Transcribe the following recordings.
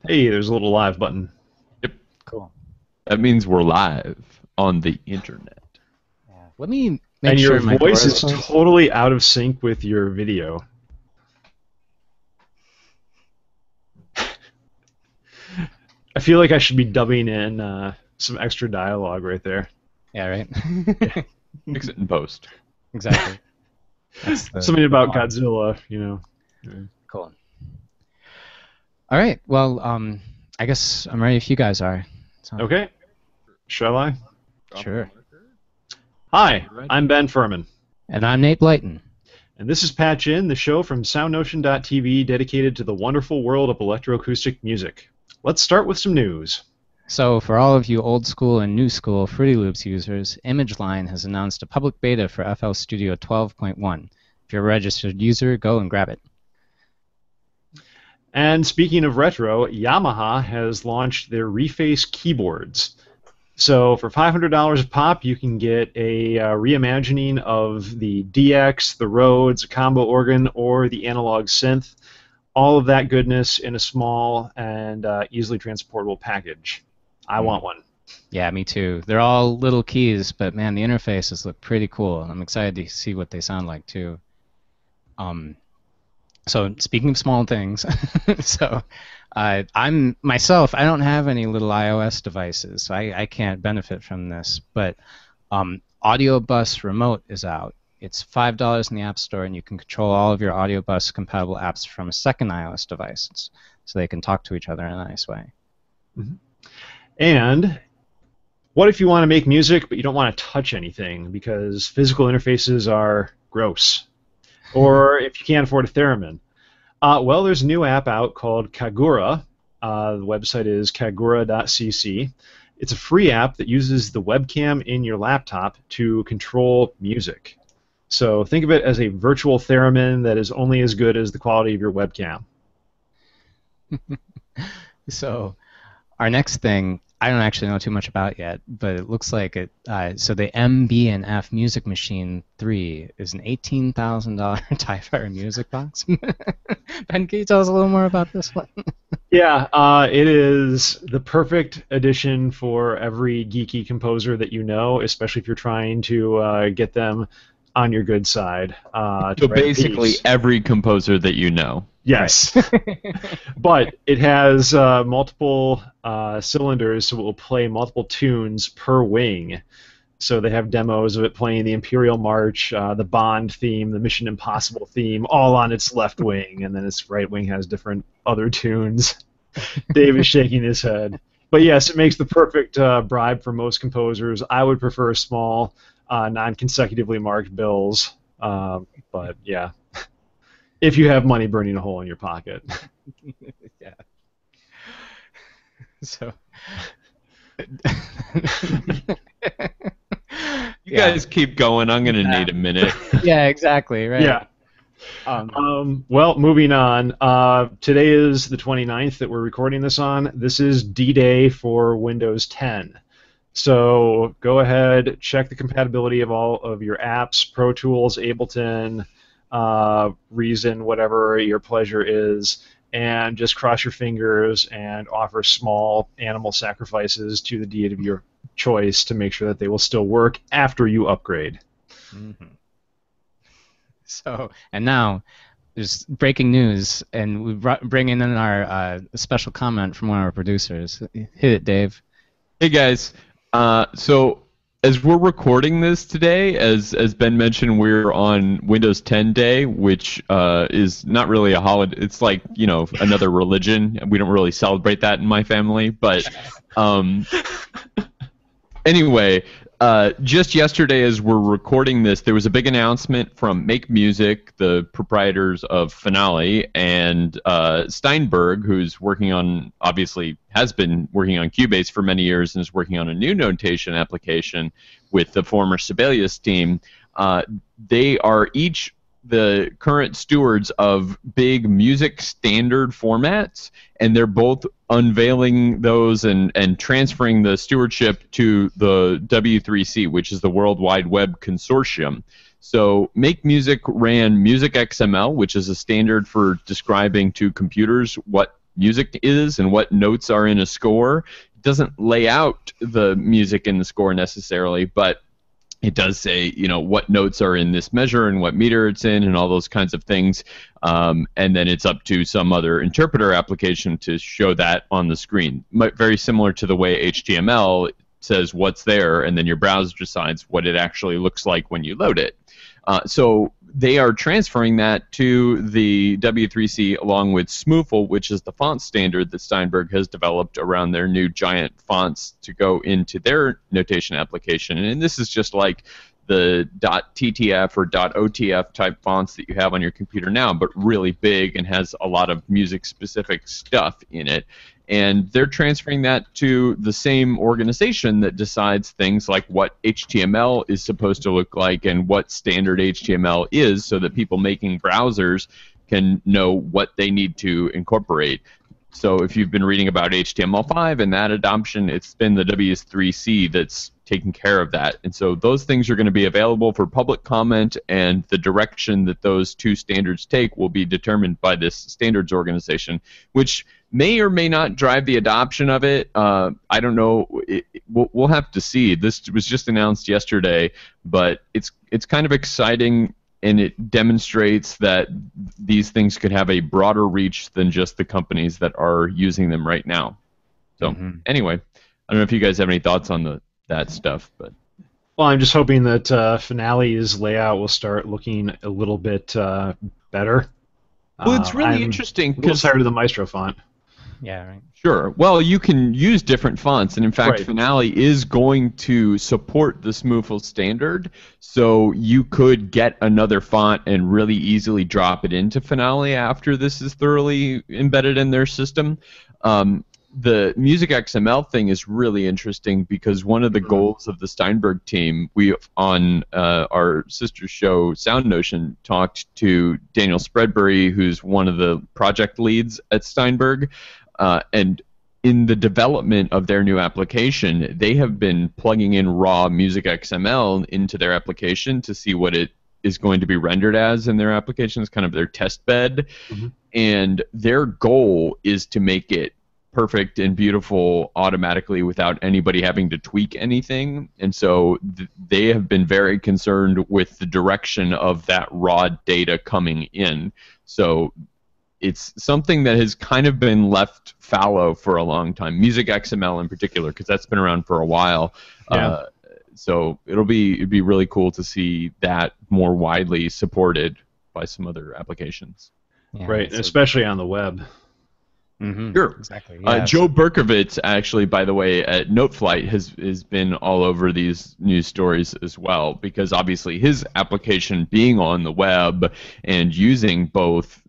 Hey, there's a little live button. Yep. Cool. That means we're live on the internet. Yeah. Let me make And your sure my door voice is is closed. totally out of sync with your video. I feel like I should be dubbing in some extra dialogue right there. Yeah, right. Yeah. Fix it in post. Exactly. That's Something the about plan. Godzilla. Yeah. Cool. All right. Well, I guess I'm ready if you guys are. So, Okay, shall I? sure. Hi, I'm Ben Furman, And I'm Nate Blyton. and this is Patch In, the show from SoundNotion.tv dedicated to the wonderful world of electroacoustic music. Let's start with some news. So, for all of you old school and new school Fruity Loops users, ImageLine has announced a public beta for FL Studio 12.1. If you're a registered user, go and grab it. And speaking of retro, Yamaha has launched their Reface keyboards. So for $500 a pop, you can get a reimagining of the DX, the Rhodes, a combo organ, or the analog synth. All of that goodness in a small and easily transportable package. I want one. Yeah, me too. They're all little keys, but man, the interfaces look pretty cool. I'm excited to see what they sound like too. Um, so speaking of small things, so I'm myself. I don't have any little iOS devices, so I can't benefit from this. But Audio Bus Remote is out. It's $5 in the App Store, and you can control all of your Audio Bus compatible apps from a second iOS device, so they can talk to each other in a nice way. Mhm. And what if you want to make music, but you don't want to touch anything because physical interfaces are gross? Or if you can't afford a theremin? Well, there's a new app out called Kagura. The website is kagura.cc. It's a free app that uses the webcam in your laptop to control music. So think of it as a virtual theremin that is only as good as the quality of your webcam. So our next thing, I don't actually know too much about yet, but it looks like it. So the MB&F Music Machine 3 is an $18,000 Ti-Fi music box. Ben, can you tell us a little more about this one? Yeah, it is the perfect addition for every geeky composer that you know, especially if you're trying to get them on your good side to So write a basically, piece. every composer that you know. Right. Yes, but it has multiple cylinders, so it will play multiple tunes per wing. So they have demos of it playing the Imperial March, the Bond theme, the Mission Impossible theme, all on its left wing, and then its right wing has different other tunes. Dave is shaking his head. But yes, it makes the perfect bribe for most composers. I would prefer small, non-consecutively marked bills. But yeah, if you have money burning a hole in your pocket. Yeah. So. You Yeah. guys keep going. I'm going to need a minute. Yeah. Exactly. Right. Yeah. Well, moving on. Today is the 29th that we're recording this on. This is D-Day for Windows 10. So go ahead, check the compatibility of all of your apps, Pro Tools, Ableton, Reason, whatever your pleasure is, and just cross your fingers and offer small animal sacrifices to the deity of your choice to make sure that they will still work after you upgrade. Mhm. So, and now there's breaking news, and we bring in our special comment from one of our producers. Hit it, Dave. Hey guys, so as we're recording this today, as Ben mentioned, we're on Windows 10 Day, which is not really a holiday. It's like another religion. We don't really celebrate that in my family, but um, anyway, just yesterday, as we're recording this, there was a big announcement from Make Music, the proprietors of Finale, and Steinberg, who's working on, obviously, has been working on Cubase for many years and is working on a new notation application with the former Sibelius team. They are each the current stewards of big music standard formats, and they're both unveiling those and transferring the stewardship to the W3C, which is the World Wide Web Consortium. So Make Music ran Music XML, which is a standard for describing to computers what music is and what notes are in a score. It doesn't lay out the music in the score necessarily, but it does say, what notes are in this measure and what meter it's in and all those kinds of things. And then it's up to some other interpreter application to show that on the screen. Very similar to the way HTML says what's there, and then your browser decides what it actually looks like when you load it. So they are transferring that to the W3C along with Smoofle, which is the font standard that Steinberg has developed around their new giant fonts to go into their notation application. And this is just like the .ttf or .otf type fonts that you have on your computer now, but really big and has a lot of music-specific stuff in it. And they're transferring that to the same organization that decides things like what HTML is supposed to look like and what standard HTML is, so that people making browsers can know what they need to incorporate. So if you've been reading about HTML5 and that adoption, it's been the W3C that's taking care of that. And so those things are going to be available for public comment, and the direction that those two standards take will be determined by this standards organization, which may or may not drive the adoption of it. I don't know. We'll have to see. This was just announced yesterday, but it's kind of exciting, and it demonstrates that these things could have a broader reach than just the companies that are using them right now. So anyway, I don't know if you guys have any thoughts on that stuff, but. Well, I'm just hoping that Finale's layout will start looking a little bit better. Well, it's really interesting because tired of the Maestro font. Yeah, right. Sure. Well, you can use different fonts, and in fact, Finale is going to support the Smoofle standard, so you could get another font and really easily drop it into Finale after this is thoroughly embedded in their system. The Music XML thing is really interesting because one of the goals of the Steinberg team, we on our sister show Sound Notion talked to Daniel Spreadbury, who's one of the project leads at Steinberg, and in the development of their new application, they have been plugging in raw Music XML into their application to see what it is going to be rendered as in their application. It's kind of their test bed, and their goal is to make it perfect and beautiful automatically without anybody having to tweak anything. And so they have been very concerned with the direction of that raw data coming in. So it's something that has kind of been left fallow for a long time, Music XML in particular, because that's been around for a while. Yeah. So it'd be really cool to see that more widely supported by some other applications. Yeah, right, especially on the web. Sure. Exactly. Yeah. Joe Berkovitz, actually, by the way, at Noteflight has been all over these news stories as well, because obviously his application being on the web and using both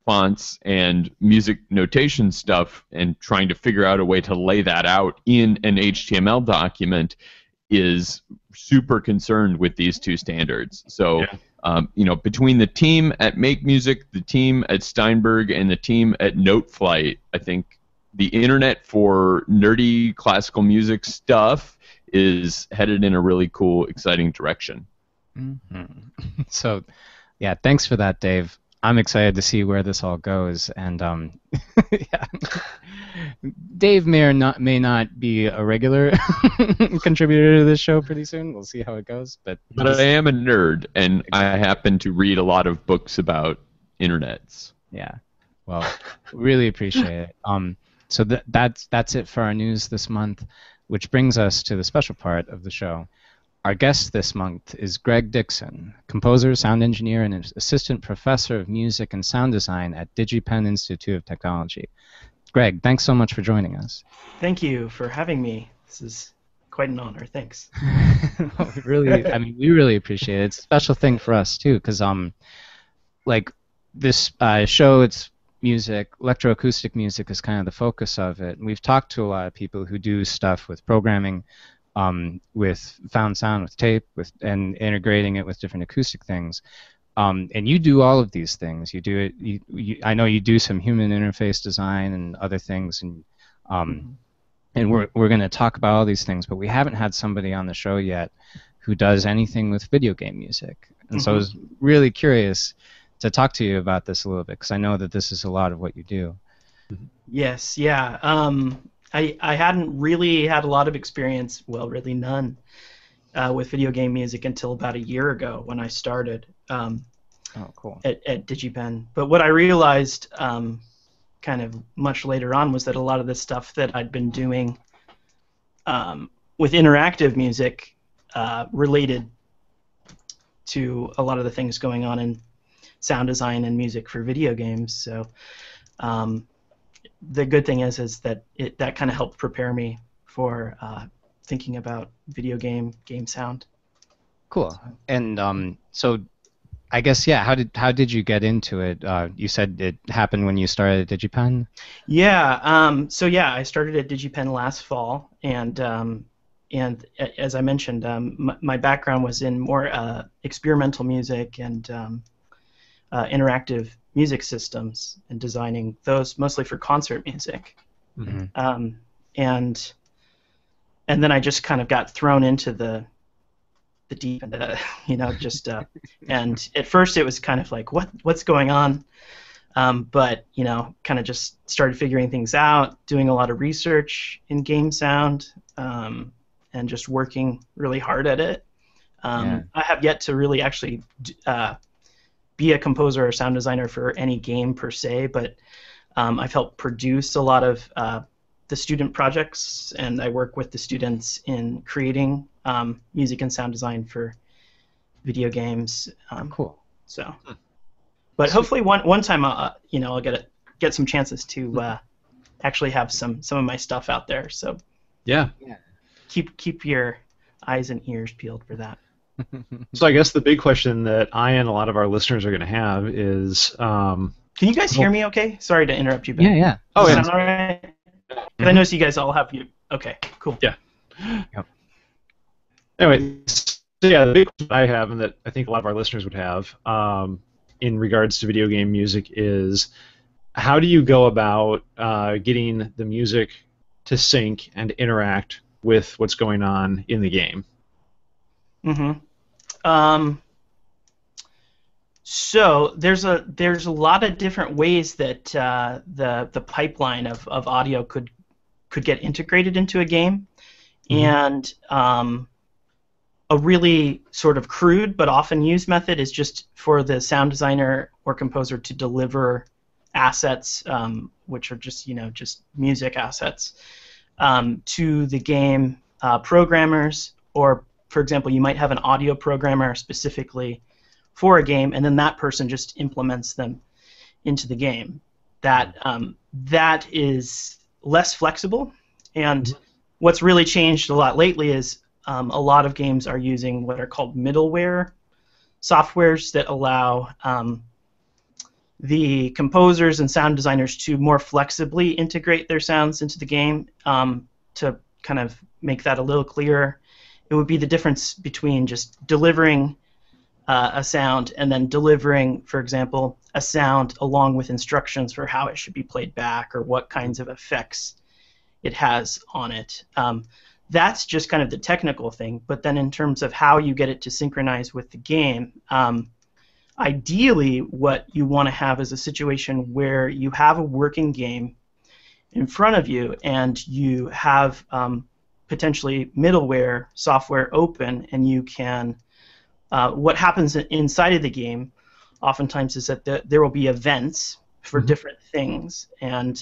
fonts and music notation stuff and trying to figure out a way to lay that out in an HTML document is super concerned with these two standards. So. Yeah. Between the team at Make Music, the team at Steinberg, and the team at Noteflight, I think the internet for nerdy classical music stuff is headed in a really cool, exciting direction. So, yeah, thanks for that, Dave. I'm excited to see where this all goes, and yeah. Dave may not be a regular contributor to this show pretty soon. We'll see how it goes, but I am a nerd, and I happen to read a lot of books about internets. Yeah, well, really appreciate it. So that's it for our news this month, which brings us to the special part of the show. Our guest this month is Greg Dixon, composer, sound engineer, and assistant professor of music and sound design at DigiPen Institute of Technology. Greg, thanks so much for joining us. Thank you for having me. This is quite an honor. Thanks. We really appreciate it. It's a special thing for us too, because like this show, it's music, electroacoustic music is kind of the focus of it. And we've talked to a lot of people who do stuff with programming, with found sound, with tape, and integrating it with different acoustic things. And you do all of these things. You do it. I know you do some human interface design and other things, and we're going to talk about all these things. But we haven't had somebody on the show yet who does anything with video game music. And so I was really curious to talk to you about this a little bit, because I know that this is a lot of what you do. Yes, yeah. I hadn't really had a lot of experience, well, really none, with video game music until about a year ago when I started Oh, cool. at DigiPen. But what I realized kind of much later on was that a lot of the stuff that I'd been doing with interactive music related to a lot of the things going on in sound design and music for video games. So the good thing is that that kind of helped prepare me for thinking about video game sound. Cool. And so I guess, yeah, how did you get into it? You said it happened when you started at DigiPen? Yeah. So yeah, I started at DigiPen last fall, and as I mentioned, my background was in more experimental music and interactive music systems and designing those mostly for concert music. Mm-hmm. And then I just kind of got thrown into the deep end, and at first it was kind of like, what's going on? But kind of just started figuring things out, doing a lot of research in game sound, and just working really hard at it. I have yet to really actually be a composer or sound designer for any game per se, but I've helped produce a lot of the student projects, and I work with the students in creating music and sound design for video games. Cool. So, but hopefully one time I'll get some chances to actually have some of my stuff out there. So Yeah. keep your eyes and ears peeled for that. So I guess the big question that I and a lot of our listeners are going to have is, can you guys hear me? Okay. Sorry to interrupt you, Ben. Yeah. Oh, Does yeah. that sound all right? 'Cause I notice you guys all have you. Okay. Cool. Yeah. Yep. Anyway, so yeah, the big question I have, and that I think a lot of our listeners would have, in regards to video game music, is how do you go about getting the music to sync and interact with what's going on in the game? So there's a lot of different ways that the pipeline of audio could get integrated into a game, and a really sort of crude but often used method is just for the sound designer or composer to deliver assets, which are just music assets, to the game programmers, or for example, you might have an audio programmer specifically for a game, and then that person just implements them into the game. That is less flexible, and what's really changed a lot lately is a lot of games are using what are called middleware softwares that allow the composers and sound designers to more flexibly integrate their sounds into the game. To kind of make that a little clearer, it would be the difference between just delivering a sound and then delivering, for example, a sound along with instructions for how it should be played back or what kinds of effects it has on it. That's just kind of the technical thing, but then in terms of how you get it to synchronize with the game, ideally what you want to have is a situation where you have a working game in front of you and you have potentially middleware software open, and you can what happens inside of the game oftentimes is that there will be events for different things, and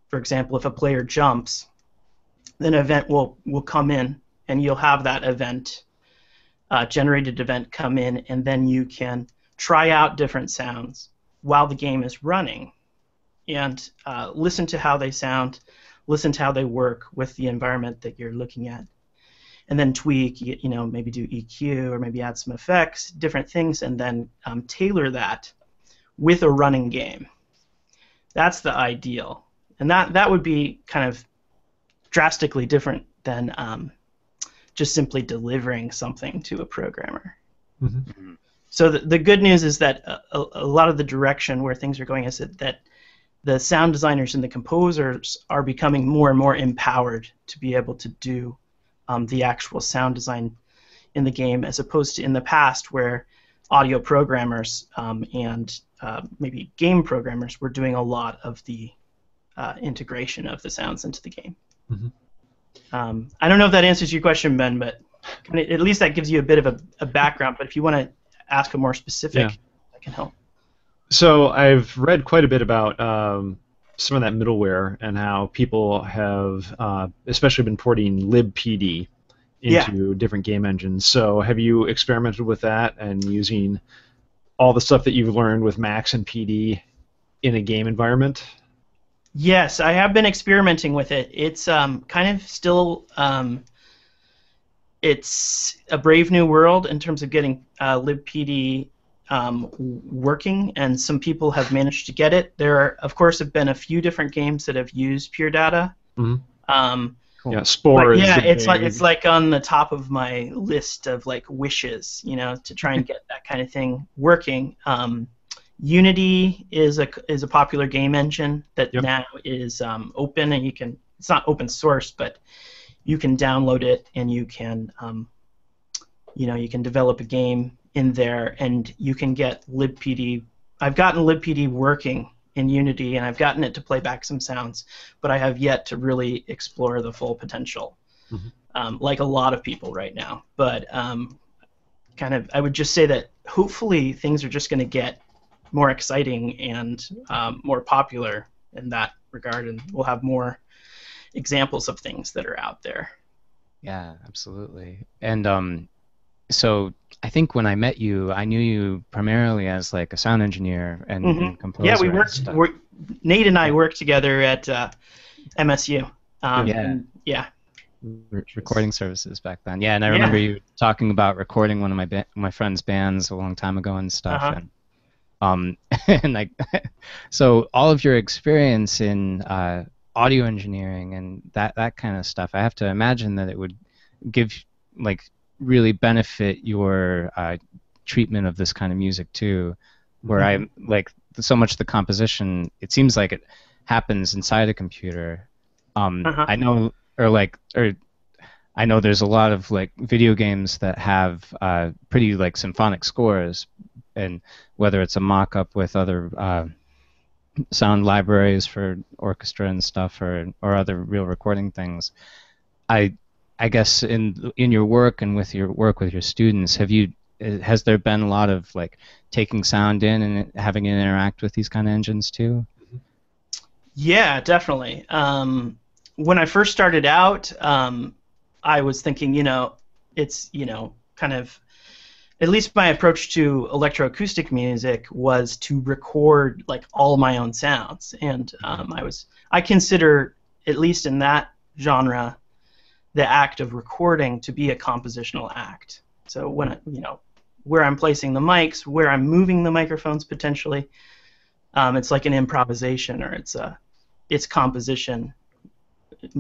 for example, if a player jumps, then an event will come in, and you'll have that event, generated event, come in, and then you can try out different sounds while the game is running, and listen to how they sound, listen to how they work with the environment that you're looking at, and then tweak, maybe do EQ or maybe add some effects, different things, and then tailor that with a running game. That's the ideal, and that would be kind of drastically different than just simply delivering something to a programmer. So the good news is that a lot of the direction where things are going is that the sound designers and the composers are becoming more and more empowered to be able to do the actual sound design in the game, as opposed to in the past where audio programmers and maybe game programmers were doing a lot of the integration of the sounds into the game. Mm-hmm. I don't know if that answers your question, Ben, but at least that gives you a bit of a background. But if you want to ask a more specific, I can help. So I've read quite a bit about some of that middleware and how people have especially been porting libpd into different game engines. So have you experimented with that and using all the stuff that you've learned with Max and PD in a game environment? Yes, I have been experimenting with it. It's kind of still it's a brave new world in terms of getting libpd working, and some people have managed to get it. There, of course, have been a few different games that have used Pure Data. Mm-hmm. Cool. Yeah, Spore. Yeah, is it's like on the top of my list of like wishes, to try and get that kind of thing working. Unity is a popular game engine that now is open, and it's not open source, but you can download it and you can you can develop a game in there, and you can get libpd. I've gotten libpd working in Unity, and I've gotten it to play back some sounds, but I have yet to really explore the full potential, like a lot of people right now. But I would just say that hopefully things are just going to get more exciting and more popular in that regard, and we'll have more examples of things that are out there. Yeah, absolutely. And so I think when I met you, I knew you primarily as like a sound engineer and composer. Yeah, we worked. Nate and I worked together at MSU. Recording services back then. Yeah, and I remember you talking about recording one of my friend's bands a long time ago and stuff. And so all of your experience in audio engineering and that kind of stuff, I have to imagine that it would give really benefit your treatment of this kind of music too, where I so much of the composition, it seems like it happens inside a computer. I know there's a lot of video games that have pretty symphonic scores, and whether it's a mock-up with other sound libraries for orchestra and stuff, or other real recording things. I guess in your work and with your work with your students, has there been a lot of taking sound in and having it interact with these kind of engines too? Yeah, definitely. When I first started out, I was thinking, it's kind of, at least my approach to electroacoustic music was to record all my own sounds, and I consider, at least in that genre, the act of recording to be a compositional act. So when where I'm placing the mics, where I'm moving the microphones potentially, it's like an improvisation, or it's composition.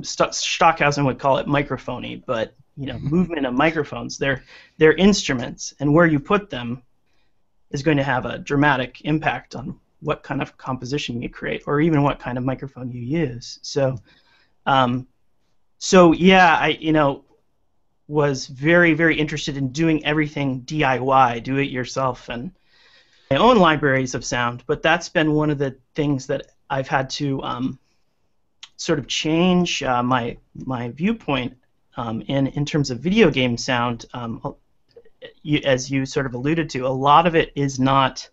Stockhausen would call it microphony, but movement of microphones, they're instruments, and where you put them is going to have a dramatic impact on what kind of composition you create, or even what kind of microphone you use. So yeah, I was very, very interested in doing everything DIY, do it yourself, and my own libraries of sound. But that's been one of the things that I've had to sort of change my viewpoint in terms of video game sound. As you sort of alluded to, a lot of it is not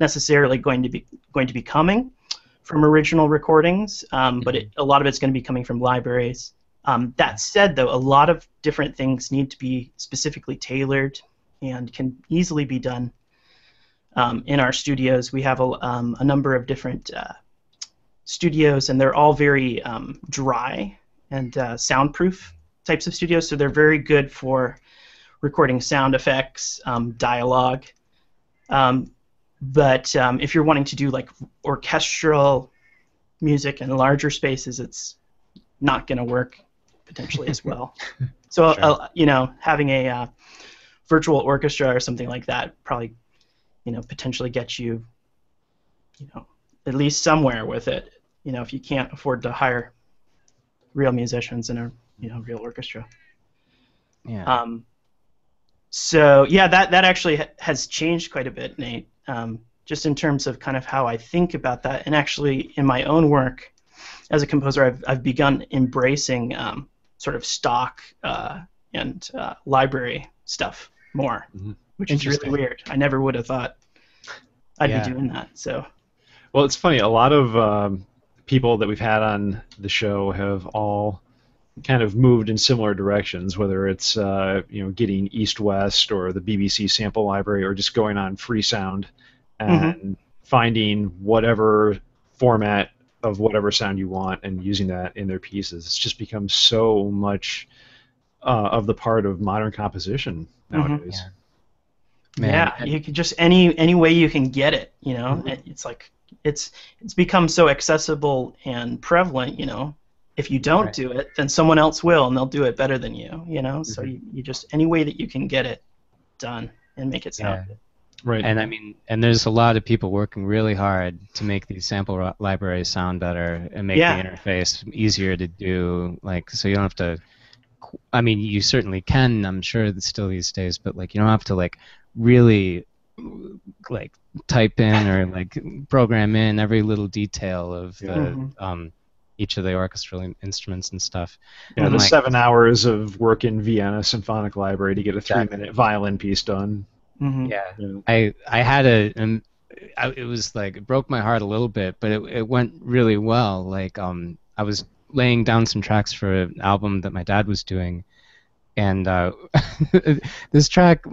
necessarily going to be coming from original recordings, but a lot of it's going to be coming from libraries. That said, though, a lot of different things need to be specifically tailored and can easily be done in our studios. We have a number of different studios, and they're all very dry and soundproof types of studios, so they're very good for recording sound effects, dialogue. But if you're wanting to do orchestral music in larger spaces, it's not going to work potentially as well. So sure. Having a virtual orchestra or something like that probably potentially get you at least somewhere with it, if you can't afford to hire real musicians in a real orchestra. Yeah. So yeah, that actually has changed quite a bit, Nate, just in terms of kind of how I think about that. And actually in my own work, as a composer, I've begun embracing sort of stock and library stuff more, which is really weird. I never would have thought I'd be doing that. So. Well, it's funny. A lot of people that we've had on the show have all kind of moved in similar directions, whether it's getting East West or the BBC sample library, or just going on Freesound and finding whatever format of whatever sound you want and using that in their pieces. It's just become so much of the part of modern composition nowadays. Yeah, you can just any way you can get it. It's like it's become so accessible and prevalent. If you don't do it, then someone else will, and they'll do it better than you. So you just any way that you can get it done and make it sound good. Right. And I mean, and there's a lot of people working really hard to make these sample libraries sound better and make the interface easier to do. Like, so you don't have to. I mean, you certainly can. I'm sure that still these days, but like, you don't have to like really like type in or like program in every little detail of the each of the orchestral instruments and stuff. Yeah, the 7 hours of work in Vienna Symphonic Library to get a 3-minute violin piece done. Yeah. I had it was like, it broke my heart a little bit, but it went really well. Like, I was laying down some tracks for an album that my dad was doing, and this track,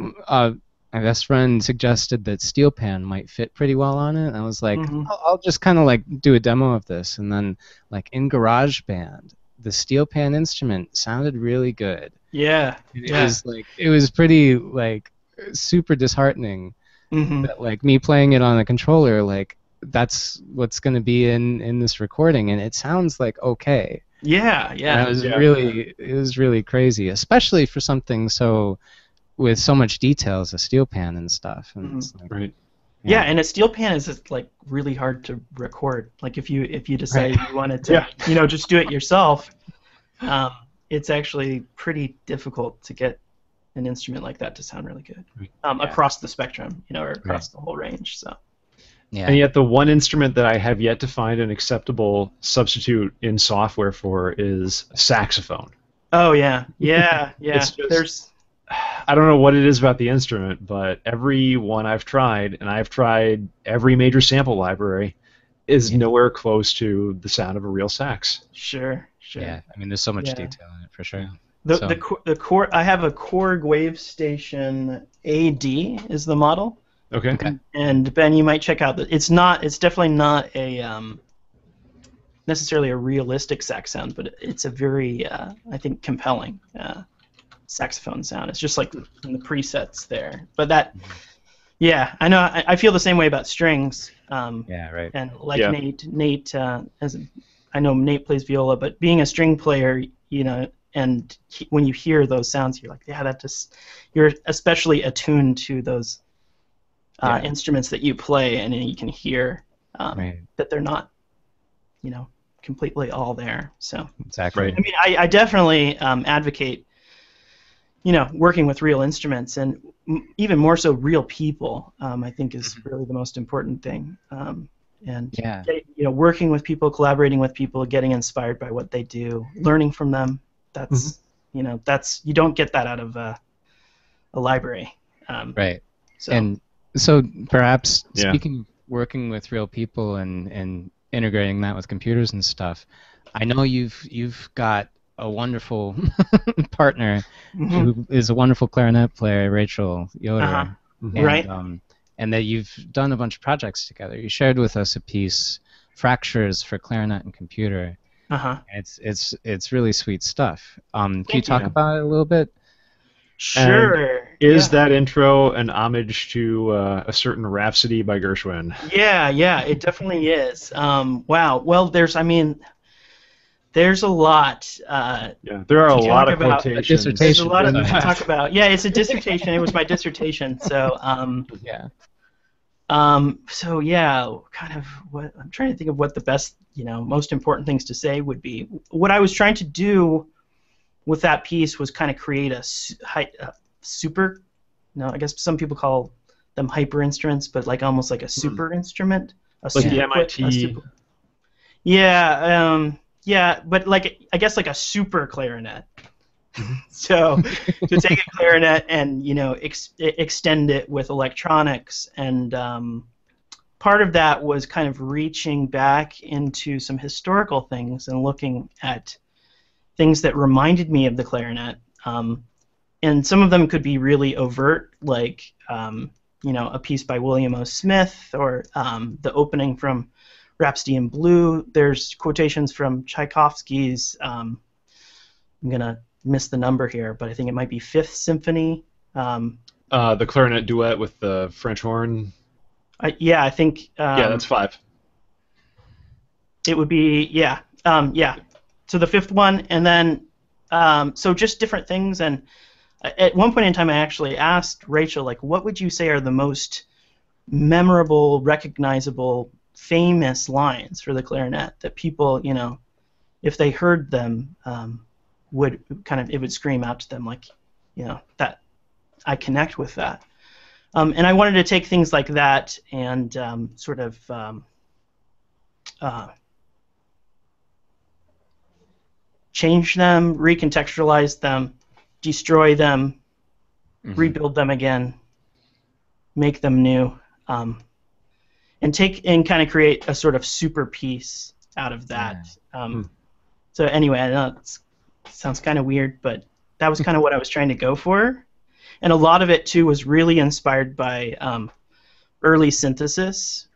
my best friend suggested that steel pan might fit pretty well on it. And I was like, I'll just kind of like do a demo of this. And then like in GarageBand, the steel pan instrument sounded really good. Yeah. It was pretty like super disheartening that like me playing it on a controller, like that's what's going to be in this recording, and it sounds like okay. Yeah. It was really crazy, especially for something so with so much detail as a steel pan and stuff. And it's like, right. Yeah, and a steel pan is like really hard to record. Like if you decide you wanted to, just do it yourself, it's actually pretty difficult to get an instrument like that to sound really good across the spectrum, or across the whole range. So. Yeah. And yet the one instrument that I have yet to find an acceptable substitute in software for is a saxophone. Oh yeah. It's just, I don't know what it is about the instrument, but every one I've tried, and I've tried every major sample library, is nowhere close to the sound of a real sax. Sure. Yeah, I mean, there's so much detail in it for sure. The Korg, I have a Korg Wave Station AD is the model. Okay. And Ben, you might check out that it's definitely not a necessarily a realistic sax sound, but it's a very I think compelling saxophone sound. It's just like in the presets there. But that, I know I feel the same way about strings. Right. And like Nate, I know Nate plays viola, but being a string player, and when you hear those sounds, you're like, you're especially attuned to those instruments that you play, and you can hear that they're not, completely all there. So exactly. Right. I mean, I definitely advocate, working with real instruments, and even more so real people. I think is really the most important thing. Working with people, collaborating with people, getting inspired by what they do, learning from them. That's you don't get that out of a library. Right. So perhaps speaking of working with real people and integrating that with computers and stuff, I know you've got a wonderful partner who is a wonderful clarinet player, Rachel Yoder. Right. And that you've done a bunch of projects together. You shared with us a piece, Fractures for Clarinet and Computer. It's really sweet stuff. Can you talk about it a little bit? Sure. And is that intro an homage to a certain Rhapsody by Gershwin? Yeah, it definitely is. Wow. Well, there's a lot. There are a lot of quotations. There's a lot to talk about. Yeah, it's a dissertation. It was my dissertation. So kind of what I'm trying to think of what the best, most important things to say would be. What I was trying to do with that piece was kind of create a super. I guess some people call them hyper instruments, but like almost like a super instrument. Like the MIT. Yeah, but like I guess like a super clarinet. So to take a clarinet and extend it with electronics, and part of that was kind of reaching back into some historical things and looking at things that reminded me of the clarinet. And some of them could be really overt, like a piece by William O. Smith, or the opening from Rhapsody in Blue. There's quotations from Tchaikovsky's. I'm gonna miss the number here, but I think it might be Fifth Symphony. The clarinet duet with the French horn. Yeah, I think. Yeah, that's 5. It would be yeah. So the fifth one, and then so just different things. And at one point in time, I actually asked Rachel, like, what would you say are the most memorable, recognizable, famous lines for the clarinet that people, if they heard them, it would scream out to them, like, that I connect with that. And I wanted to take things like that and sort of change them, recontextualize them, destroy them, rebuild them again, make them new, and kind of create a sort of super piece out of that. So anyway, I know it sounds kind of weird, but that was kind of what I was trying to go for. And a lot of it, too, was really inspired by early synthesis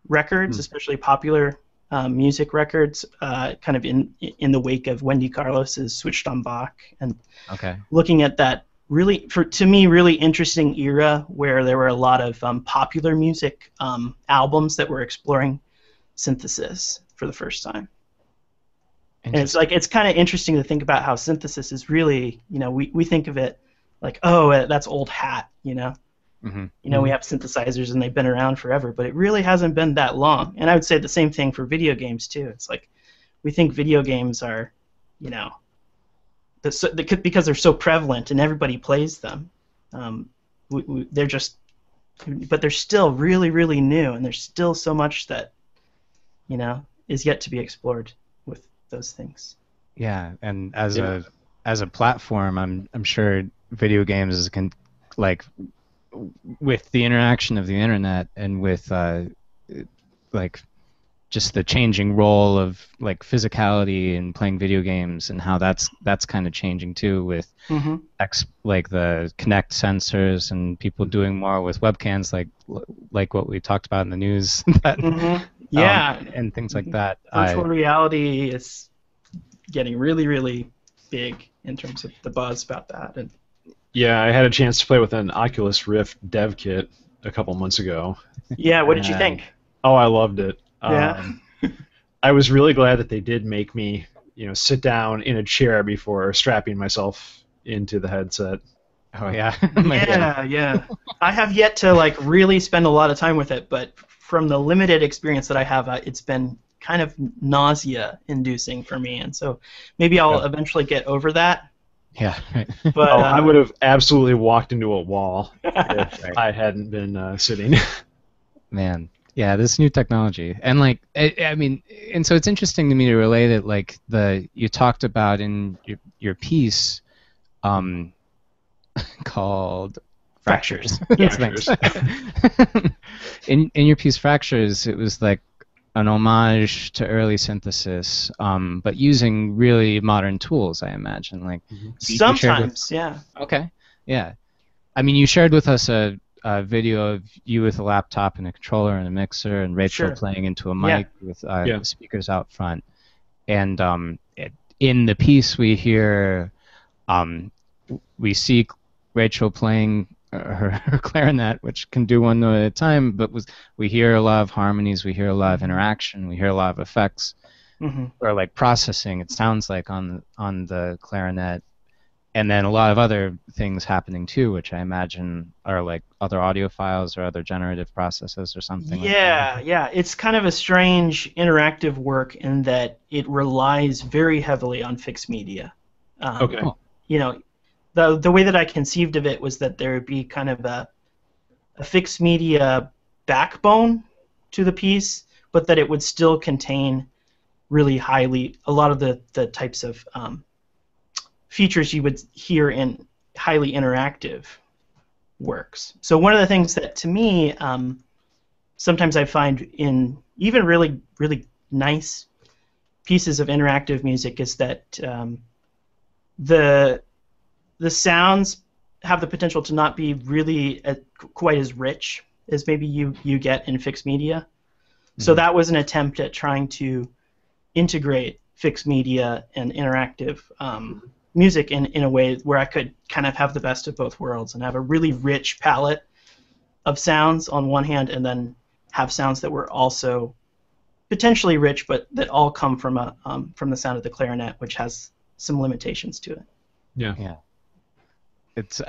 records, especially popular music records, kind of in the wake of Wendy Carlos's Switched on Bach, and looking at that to me, really interesting era where there were a lot of popular music albums that were exploring synthesis for the first time. And it's kind of interesting to think about how synthesis is really, we think of it like, oh, that's old hat, we have synthesizers and they've been around forever, but it really hasn't been that long. And I would say the same thing for video games too. It's like we think video games are, because they're so prevalent and everybody plays them. They're just, but they're still really, really new, and there's still so much that, is yet to be explored with those things. Yeah, and as a platform, I'm sure video games can, like, with the interaction of the internet and with like just the changing role of like physicality and playing video games, and how that's kind of changing too with like the Kinect sensors and people doing more with webcams, like what we talked about in the news. And things like that. Virtual reality is getting really, really big in terms of the buzz about that. And yeah, I had a chance to play with an Oculus Rift dev kit a couple months ago. Yeah, what did you think? Oh, I loved it. Yeah. I was really glad that they did make me, sit down in a chair before strapping myself into the headset. Oh yeah. Yeah. I have yet to really spend a lot of time with it, but from the limited experience that I have, it's been kind of nausea-inducing for me, and so maybe I'll eventually get over that. Yeah. But I would have absolutely walked into a wall if I hadn't been sitting. Man. Yeah, this new technology, and and so it's interesting to me to relate it. You talked about in your piece, called Fractures. Fractures. in your piece Fractures, it was like an homage to early synthesis, but using really modern tools, I imagine. Sometimes, yeah. Okay, yeah. I mean, you shared with us a video of you with a laptop and a controller and a mixer, and Rachel playing into a mic with speakers out front. And in the piece, we hear, we see Rachel playing her clarinet, which can do one note at a time, but we hear a lot of harmonies, we hear a lot of interaction, we hear a lot of effects, or processing, it sounds like, on the clarinet. And then a lot of other things happening too, which I imagine are like other audio files or other generative processes or something. Yeah. It's kind of a strange interactive work in that it relies very heavily on fixed media. The way that I conceived of it was that there would be kind of a fixed media backbone to the piece, but that it would still contain really a lot of the types of features you would hear in highly interactive works. So one of the things that to me sometimes I find in even really, really nice pieces of interactive music is that the sounds have the potential to not be really quite as rich as maybe you get in fixed media. So that was an attempt at trying to integrate fixed media and interactive music in a way where I could kind of have the best of both worlds and have a really rich palette of sounds on one hand, and then have sounds that were also potentially rich, but that all come from the sound of the clarinet, which has some limitations to it. Yeah. It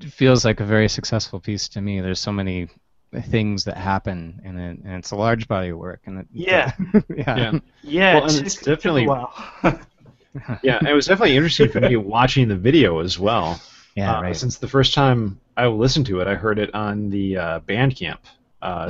feels like a very successful piece to me. There's so many things that happen in it, and it's a large body of work. And yeah. Yeah. Well, and it's definitely wow. Yeah, it was definitely interesting for me watching the video as well. Yeah, right. Since the first time I listened to it, I heard it on the Bandcamp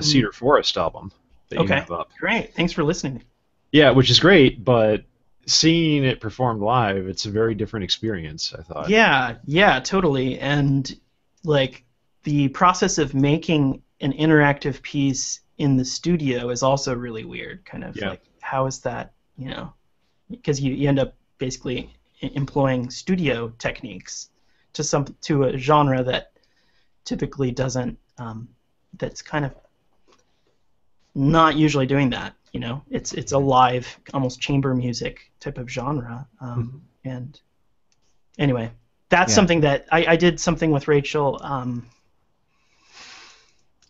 Cedar Forest album that you have up. Great. Thanks for listening. Yeah, which is great, but seeing it performed live, it's a very different experience, I thought. Yeah, totally. And like the process of making an interactive piece in the studio is also really weird. Kind of like, how is that, because you end up basically employing studio techniques to a genre that typically doesn't, that's kind of not usually doing that. It's a live, almost chamber music type of genre. And anyway, that's something that I did something with Rachel.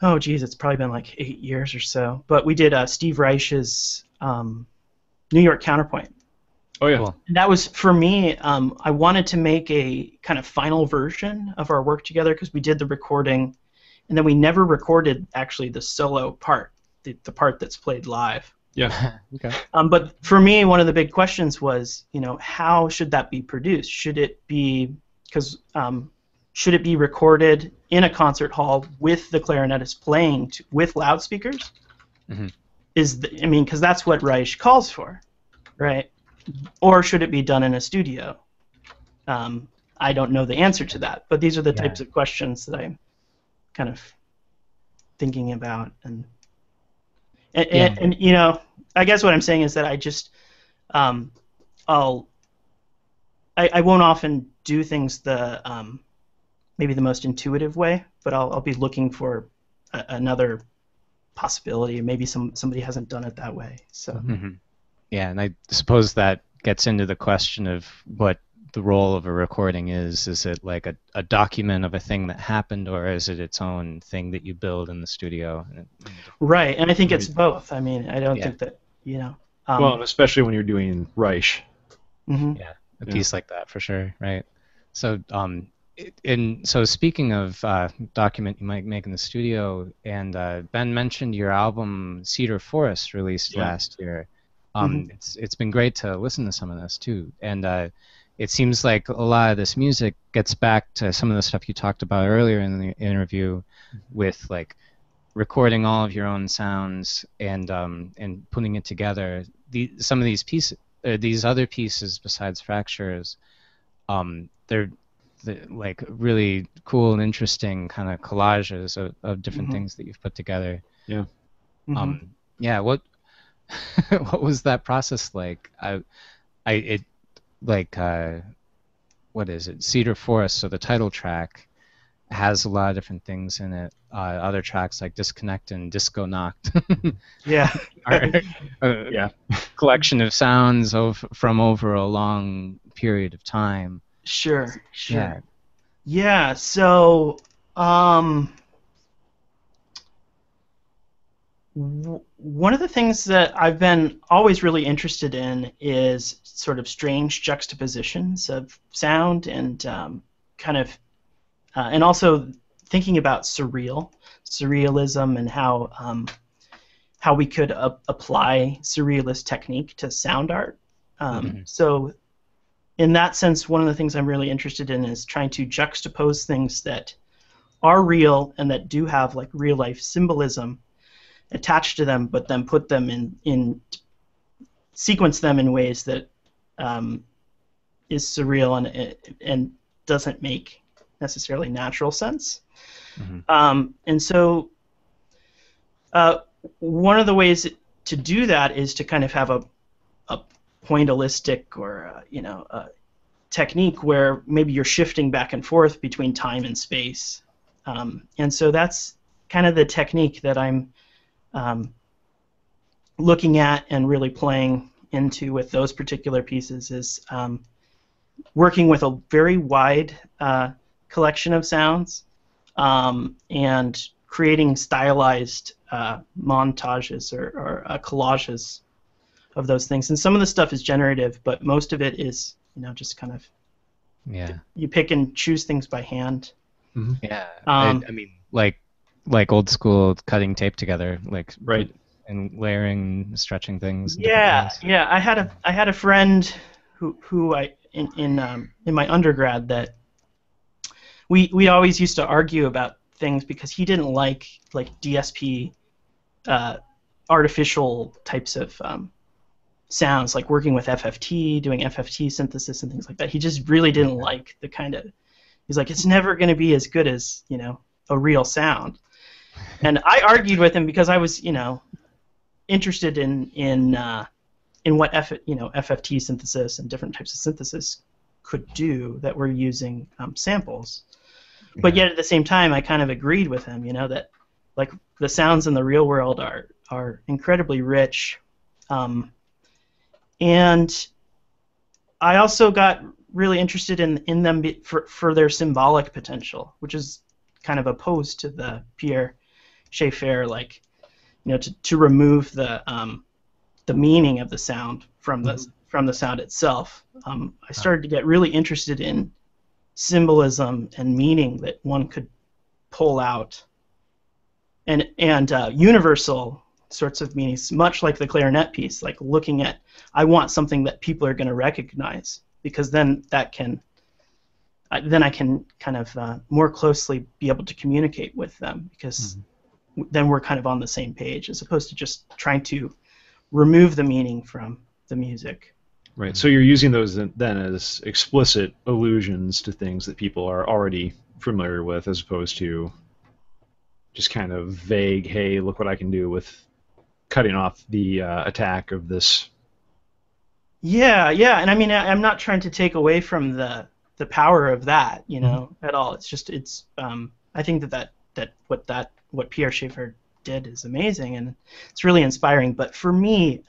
Oh geez, it's probably been like 8 years or so. But we did Steve Reich's New York Counterpoint. Oh yeah. Cool. And that was, for me, I wanted to make a kind of final version of our work together, because we did the recording, and then we never recorded actually the solo part, the part that's played live. Yeah. Okay. But for me, one of the big questions was, how should that be produced? Should it be recorded in a concert hall with the clarinetist playing with loudspeakers? Mm-hmm. Because that's what Reich calls for, right? Or should it be done in a studio? I don't know the answer to that, but these are the types of questions that I'm kind of thinking about, and I guess what I'm saying is that I just I won't often do things the maybe the most intuitive way, but I'll be looking for another possibility. Maybe somebody hasn't done it that way. So. Mm-hmm. Yeah, and I suppose that gets into the question of what the role of a recording is. Is it like a document of a thing that happened, or is it its own thing that you build in the studio? Right, and I think it's both. I mean, I don't think that, well, especially when you're doing Reich. Mm-hmm. Yeah, a piece like that for sure, right? So, so speaking of document you might make in the studio, and Ben mentioned your album Cedar Forest released last year. It's been great to listen to some of this too, and it seems like a lot of this music gets back to some of the stuff you talked about earlier in the interview, with like recording all of your own sounds and putting it together. Some of these pieces, these other pieces besides Fractures, they're like really cool and interesting kind of collages of different things that you've put together. Yeah. What what was that process like? What is it? Cedar Forest. So the title track has a lot of different things in it. Other tracks like Disconnect and Disco Knocked. Yeah. Collection of sounds from over a long period of time. Sure. Yeah. So, one of the things that I've been always really interested in is sort of strange juxtapositions of sound, and kind of, and also thinking about surrealism, and how we could apply surrealist technique to sound art. So, in that sense, one of the things I'm really interested in is trying to juxtapose things that are real and that do have like real life symbolism, attach to them, but then put them in sequence them in ways that is surreal and doesn't make necessarily natural sense. And so one of the ways to do that is to kind of have a pointillistic or a technique where maybe you're shifting back and forth between time and space. And so that's kind of the technique that I'm looking at and really playing into with those particular pieces, is working with a very wide collection of sounds and creating stylized montages or collages of those things. And some of the stuff is generative, but most of it is just kind of you pick and choose things by hand. Yeah, I mean, like old school cutting tape together, like right, and layering, stretching things. Yeah. I had a friend who I in my undergrad that we always used to argue about things because he didn't like DSP artificial types of sounds, like working with FFT, doing FFT synthesis and things like that. He just really didn't like the kind of. He's like, it's never going to be as good as a real sound. And I argued with him because I was interested in what FFT synthesis and different types of synthesis could do that were using samples. But yet at the same time, I kind of agreed with him, that like the sounds in the real world are incredibly rich. And I also got really interested in them for their symbolic potential, which is kind of opposed to the Pierre Schaeffer, to remove the meaning of the sound from the sound itself. I started to get really interested in symbolism and meaning that one could pull out, and universal sorts of meanings, much like the clarinet piece, like looking at, I want something that people are going to recognize, because then I can kind of more closely be able to communicate with them, because then we're kind of on the same page, as opposed to just trying to remove the meaning from the music. Right. So you're using those then as explicit allusions to things that people are already familiar with, as opposed to just kind of vague, hey, look what I can do with cutting off the attack of this. Yeah, and I mean, I'm not trying to take away from the power of that, at all. It's just I think that what Pierre Schaeffer did is amazing, and it's really inspiring. But for me,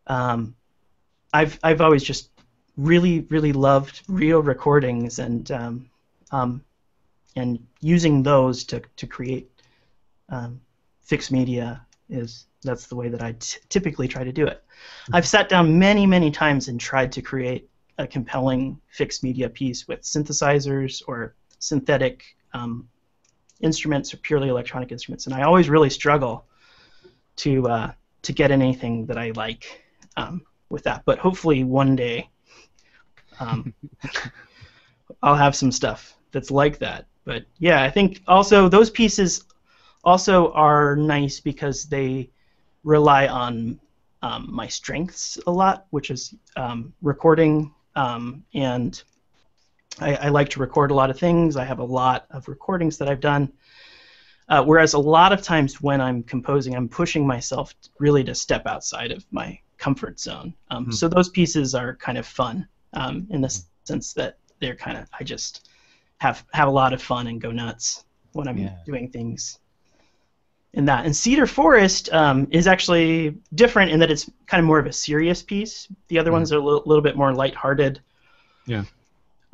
I've always just really loved real recordings and using those to create fixed media. That's the way that I typically try to do it. I've sat down many times and tried to create a compelling fixed media piece with synthesizers or synthetic instruments or purely electronic instruments, and I always really struggle to get anything that I like with that. But hopefully one day I'll have some stuff that's like that. But yeah, I think also those pieces also are nice because they rely on my strengths a lot, which is recording, and I like to record a lot of things. I have a lot of recordings that I've done, whereas a lot of times when I'm composing, I'm pushing myself really to step outside of my comfort zone. So those pieces are kind of fun in the sense that they're kind of, I just have a lot of fun and go nuts when I'm doing things in that. And Cedar Forest is actually different in that it's kind of more of a serious piece. The other ones are a little bit more lighthearted. Yeah.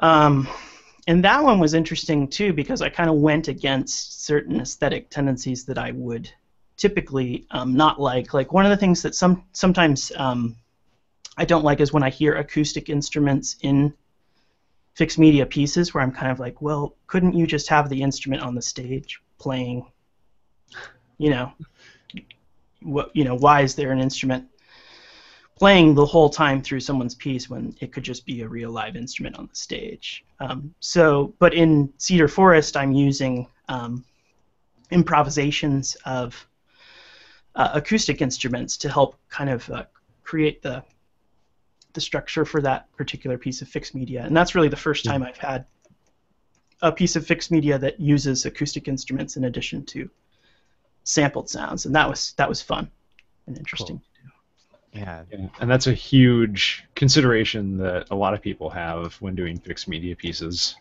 And that one was interesting too, because I kind of went against certain aesthetic tendencies that I would typically not like. Like one of the things that sometimes I don't like is when I hear acoustic instruments in fixed media pieces, where I'm kind of like, well, couldn't you just have the instrument on the stage playing? Why is there an instrument playing the whole time through someone's piece when it could just be a real live instrument on the stage? But in Cedar Forest, I'm using improvisations of acoustic instruments to help kind of create the structure for that particular piece of fixed media. And that's really the first time I've had a piece of fixed media that uses acoustic instruments in addition to sampled sounds, and that was fun and interesting. Cool. Yeah. And that's a huge consideration that a lot of people have when doing fixed media pieces.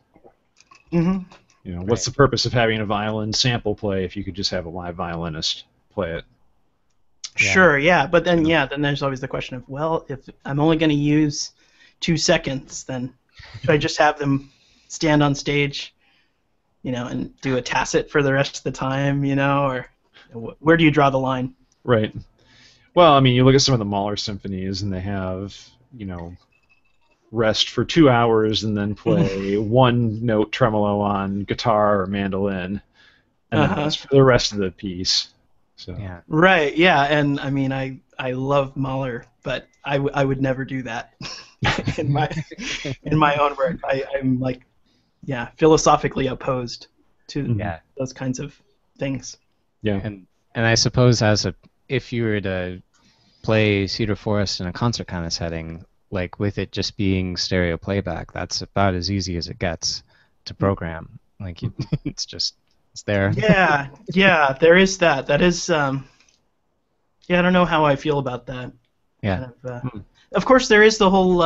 Mm-hmm. You know, what's the purpose of having a violin sample play if you could just have a live violinist play it? Yeah. Sure, yeah, but then then there's always the question of, well, if I'm only going to use 2 seconds, then should I just have them stand on stage, and do a tacit for the rest of the time, or where do you draw the line? Right. Well, I mean, you look at some of the Mahler symphonies, and they have, rest for 2 hours and then play one note tremolo on guitar or mandolin, and then rest for the rest of the piece. So. Yeah. Right. Yeah, and I mean, I love Mahler, but I would never do that in my own work. I'm like, philosophically opposed to those kinds of things. Yeah. And I suppose if you were to play Cedar Forest in a concert kind of setting, like with it just being stereo playback, that's about as easy as it gets to program. Like it's there. Yeah, there is that. That is, I don't know how I feel about that. Yeah. Of course, there is the whole,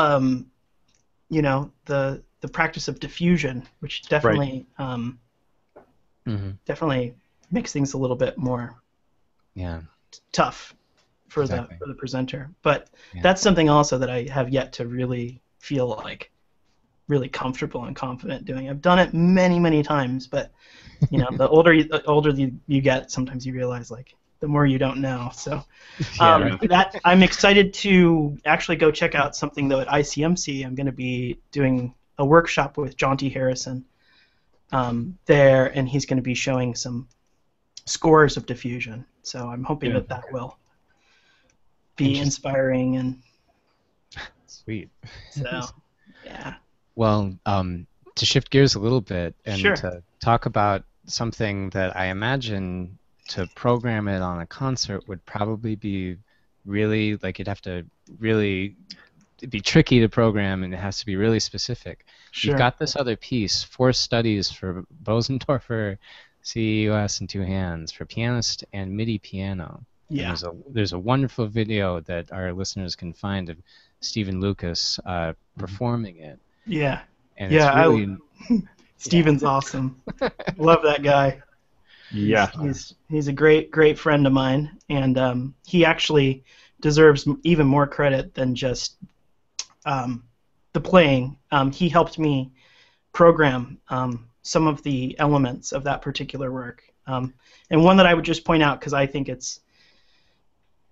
the practice of diffusion, which definitely, definitely makes things a little bit more tough for the presenter. But that's something also that I have yet to really feel like really comfortable and confident doing. I've done it many, many times, but the older you get, sometimes you realize like the more you don't know. So that I'm excited to actually go check out something though at ICMC. I'm going to be doing a workshop with John T. Harrison there, and he's going to be showing some scores of diffusion. So I'm hoping that will be inspiring and sweet. So yeah. Well, to shift gears a little bit and Sure. to talk about something that I imagine to program it on a concert would probably be really, like, you'd have to really be tricky to program, and it has to be really specific. Sure. You've got this other piece, 4 studies for Bosendorfer, CEUS in 2 hands, for pianist and MIDI piano. Yeah. And there's a wonderful video that our listeners can find of Stephen Lucas performing it. Yeah. And it's really, Steven's awesome. Love that guy. Yeah. He's a great friend of mine, and he actually deserves even more credit than just the playing. He helped me program some of the elements of that particular work, and one that I would just point out because I think it's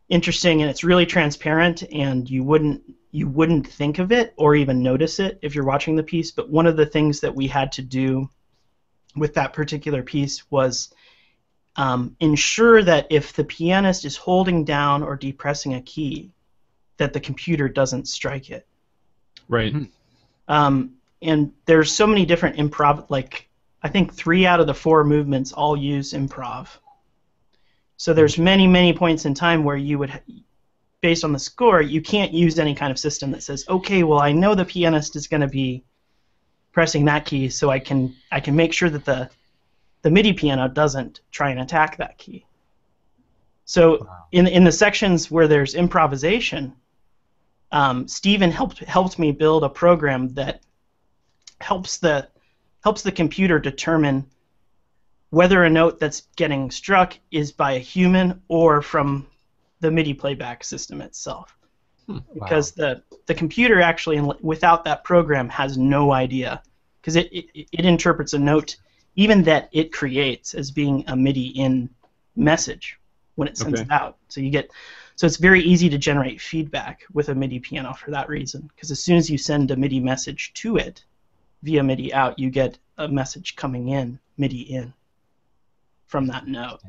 interesting and it's really transparent, and you wouldn't think of it or even notice it if you're watching the piece. But one of the things that we had to do with that particular piece was ensure that if the pianist is holding down or depressing a key, that the computer doesn't strike it. Right. And there's so many different improv, like I think 3 out of the 4 movements all use improv. So there's many points in time where you would, based on the score, you can't use any kind of system that says, okay, well, I know the pianist is going to be pressing that key, so I can make sure that the MIDI piano doesn't try and attack that key. So in the sections where there's improvisation, Stephen helped me build a program that helps the computer determine whether a note that's getting struck is by a human or from the MIDI playback system itself. Because the computer actually, without that program, has no idea, because it interprets a note even that it creates as being a MIDI in message when it sends it out. So it's very easy to generate feedback with a MIDI piano for that reason, because as soon as you send a MIDI message to it via MIDI out, you get a message coming in, MIDI in, from that note.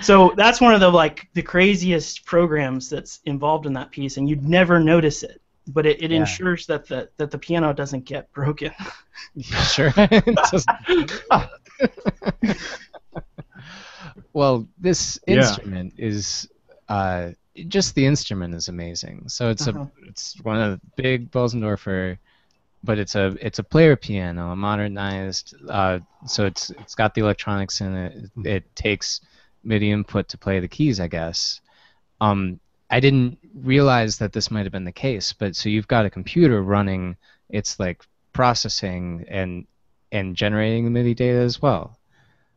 So that's one of the craziest programs that's involved in that piece, and you'd never notice it, but it ensures that the piano doesn't get broken. Sure. Well, this Yeah. instrument is just the instrument is amazing. So it's one of the big Bosendorfer, but it's a player piano, a modernized. So it's got the electronics in it. It takes MIDI input to play the keys, I guess. I didn't realize that this might have been the case, but so you've got a computer running. It's like processing and generating the MIDI data as well.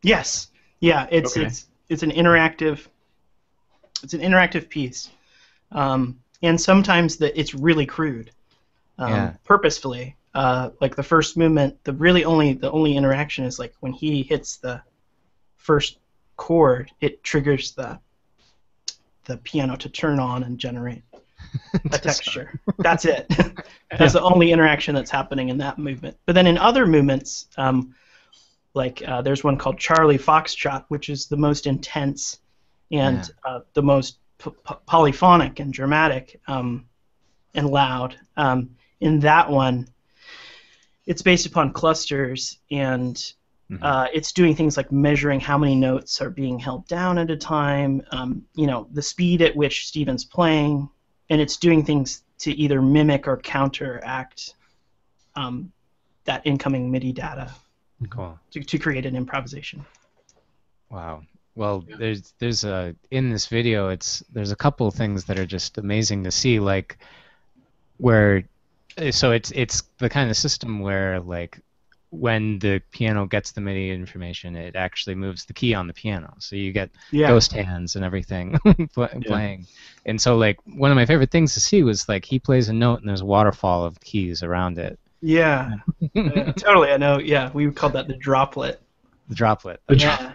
Yes. Yeah. It's Okay. it's an interactive. It's an interactive piece, and sometimes it's really crude, Yeah. purposefully. Like the first movement, the only interaction is like when he hits the first chord, it triggers the piano to turn on and generate a texture. That's it. That's the only interaction that's happening in that movement. But then in other movements, there's one called Charlie Foxtrot, which is the most intense and the most polyphonic and dramatic and loud. In that one, it's based upon clusters, and it's doing things like measuring how many notes are being held down at a time, the speed at which Stephen's playing, and it's doing things to either mimic or counteract that incoming MIDI data Cool. to create an improvisation. Wow. Well, there's in this video, there's a couple of things that are just amazing to see, like where, so it's the kind of system where like when the piano gets the MIDI information, it actually moves the key on the piano, so you get ghost hands and everything playing. And so like one of my favorite things to see was like he plays a note and there's a waterfall of keys around it. Yeah, totally. I know. Yeah, we called that the droplet. The droplet. Yeah.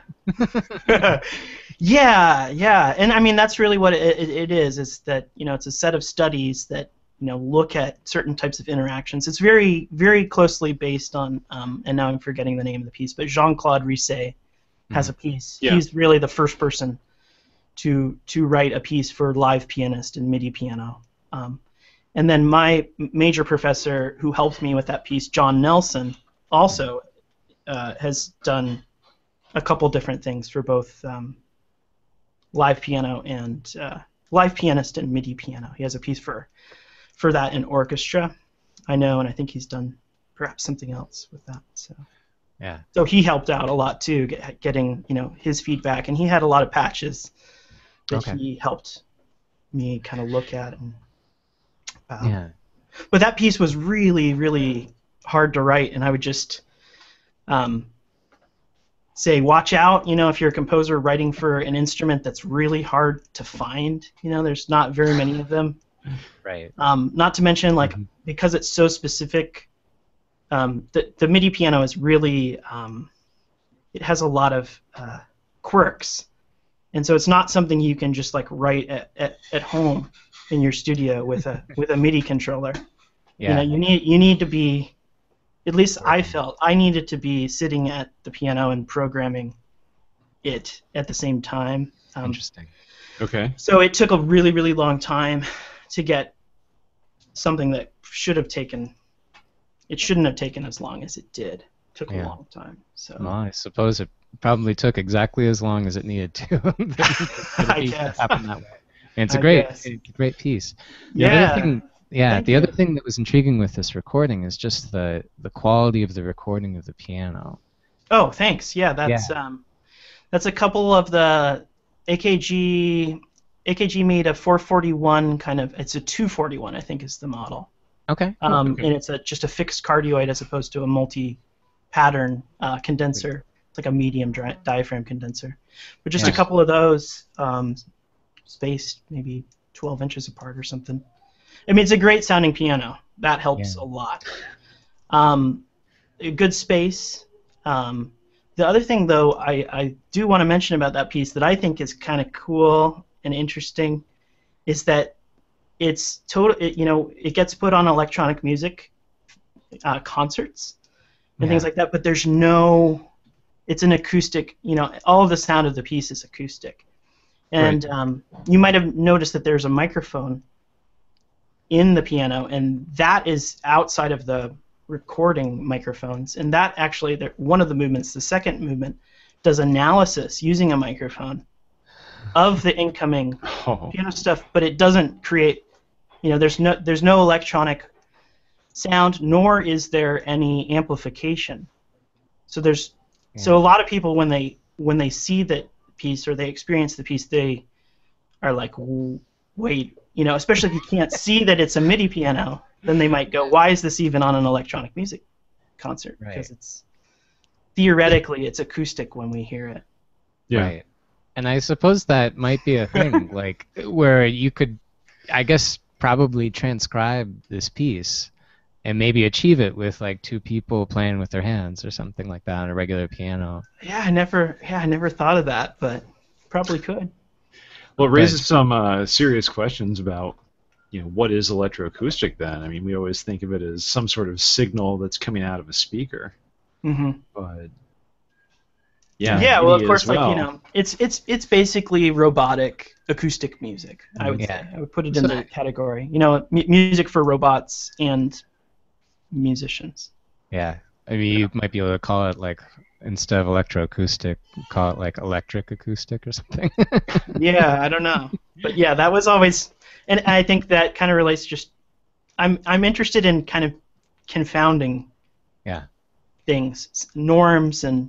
yeah, and I mean that's really what it is. Is that it's a set of studies that look at certain types of interactions. It's very very closely based on and now I'm forgetting the name of the piece, but Jean-Claude Risset has a piece. Yeah. He's really the first person to write a piece for live pianist and MIDI piano. And then my major professor who helped me with that piece, John Nelson, also has done a couple different things for both live piano and live pianist and MIDI piano. He has a piece for that in orchestra, I know, and I think he's done perhaps something else with that. So yeah. So he helped out a lot too, getting his feedback, and he had a lot of patches that he helped me kind of look at. And yeah. But that piece was really really hard to write, and I would just say, watch out, if you're a composer writing for an instrument that's really hard to find. There's not very many of them. Right. Not to mention, like, because it's so specific, the MIDI piano is really, it has a lot of quirks, and so it's not something you can just like write at home in your studio with a MIDI controller. Yeah. You need to be, at least I felt I needed to be sitting at the piano and programming it at the same time. Interesting. Okay. So it took a really, really long time to get something that shouldn't have taken as long as it did. It took a long time. So well, I suppose it probably took exactly as long as it needed to. I guess. Happen that way. And it's I a great piece. The other thing that was intriguing with this recording is just the quality of the recording of the piano. Oh, thanks. Yeah, that's a couple of the AKG made a 441 kind of. It's a 241, I think, is the model. Okay. And it's just a fixed cardioid as opposed to a multi-pattern condenser. It's like a medium diaphragm condenser. But just a couple of those spaced maybe 12 inches apart or something. I mean, it's a great sounding piano. That helps a lot. A good space. The other thing, though, I do want to mention about that piece that I think is kind of cool and interesting is that it's it gets put on electronic music concerts and things like that, but there's no, it's an acoustic, all of the sound of the piece is acoustic. And you might have noticed that there's a microphone in the piano, and that is outside of the recording microphones, and that actually, one of the movements, the second movement, does analysis using a microphone of the incoming Oh. piano stuff, but it doesn't create, there's no electronic sound, nor is there any amplification. So so a lot of people when they see the piece or they experience the piece, they are like, wait, especially if you can't see that it's a MIDI piano, then they might go, why is this even on an electronic music concert? Right. Because it's theoretically it's acoustic when we hear it. Yeah. Right. And I suppose that might be a thing, like where you could, I guess, probably transcribe this piece and maybe achieve it with like two people playing with their hands or something like that on a regular piano. Yeah, I never thought of that, but probably could. Well, it raises some serious questions about, what is electroacoustic then? I mean, we always think of it as some sort of signal that's coming out of a speaker. Mm-hmm. But yeah, Yeah, well, of MIDI course, as well. like it's basically robotic acoustic music. I would Yeah. say I would put it in the category. Music for robots and musicians. Yeah. I mean, you might be able to call it like, instead of electroacoustic, call it like electric acoustic or something. Yeah, I don't know, but yeah, that was always, and I think that kind of relates. Just I'm interested in kind of confounding Yeah. things, norms, and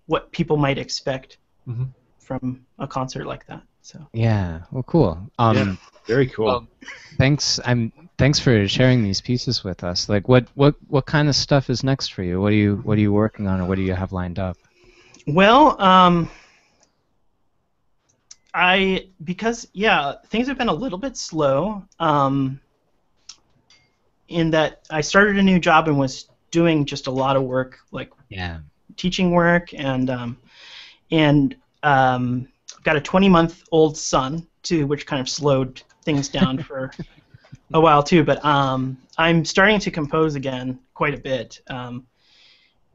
what people might expect Mhm. from a concert like that. So Yeah. Well, cool. Yeah. Very cool. Well, thanks for sharing these pieces with us. Like, what kind of stuff is next for you? What are you working on, or what do you have lined up? well, because things have been a little bit slow. In that I started a new job and was doing just a lot of work, like Yeah. teaching work, and got a 20-month-old son too, which kind of slowed things down for a while too. But I'm starting to compose again quite a bit,